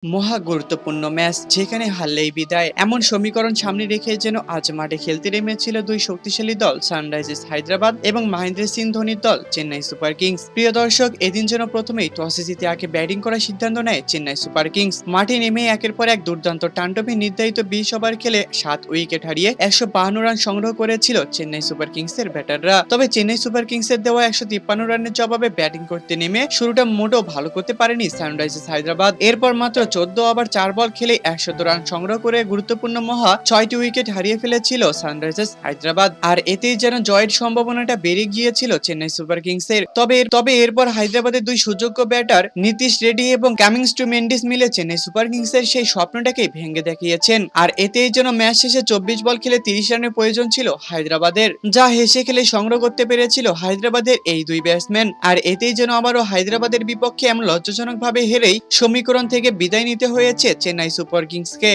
মহা গুরুত্বপূর্ণ ম্যাচ যেখানে হারলেই বিদায় এমন সমীকরণ সামনে রেখে যেন আজ মাঠে খেলতে নেমেছিল দুই শক্তিশালী দল সানরাইজার্স হায়দ্রাবাদ এবং মহেন্দ্র সিং ধোনির দল চেন্নাই সুপার কিংস। প্রিয় দর্শক, এদিন যেন প্রথমেই টসে জিতে আগে ব্যাটিং করার সিদ্ধান্ত নেয় চেন্নাই সুপার কিংস। মাঠে নেমে একের পর এক দুর্দান্ত তাণ্ডবে নির্ধারিত 20 ওভার খেলে 7 উইকেট হারিয়ে 152 রান সংগ্রহ করেছিল চেন্নাই সুপার কিংসের ব্যাটাররা। তবে চেন্নাই সুপার কিংসের দেওয়া 153 রানের জবাবে ব্যাটিং করতে নেমে শুরুটা মোটেও ভালো করতে পারেনি সানরাইজার্স হায়দ্রাবাদ। এরপর মাত্র 14 ওভার 4 বল খেলে 100 রান সংগ্রহ করে গুরুত্বপূর্ণ মহা 6টি উইকেট হারিয়ে ফেলেছিল সানরাইজার্স হায়দ্রাবাদ। আর এতেই যেন জয়ের সম্ভাবনাটা বেড়ে গিয়েছিল চেন্নাই সুপার কিংসের। তবে এরপর হায়দ্রাবাদের দুই সুযোগ্য ব্যাটার নীতিশ রেড্ডি এবং কামিন্স টু মেন্ডিস মিলে চেন্নাই সুপার কিংসের সেই স্বপ্নটাকে ভেঙে দেখিয়েছেন। আর এতেই যেন ম্যাচ শেষে 24 বল খেলে 30 রানের প্রয়োজন ছিল হায়দ্রাবাদের, যা হেসে খেলে সংগ্রহ করতে পেরেছিল হায়দ্রাবাদের এই দুই ব্যাটসম্যান। আর এতেই যেন আবারও হায়দ্রাবাদের বিপক্ষে এমন লজ্জাজনক ভাবে হেরেই সমীকরণ থেকে বিদায় নিতে হয়েছে চেন্নাই সুপার কিংসকে।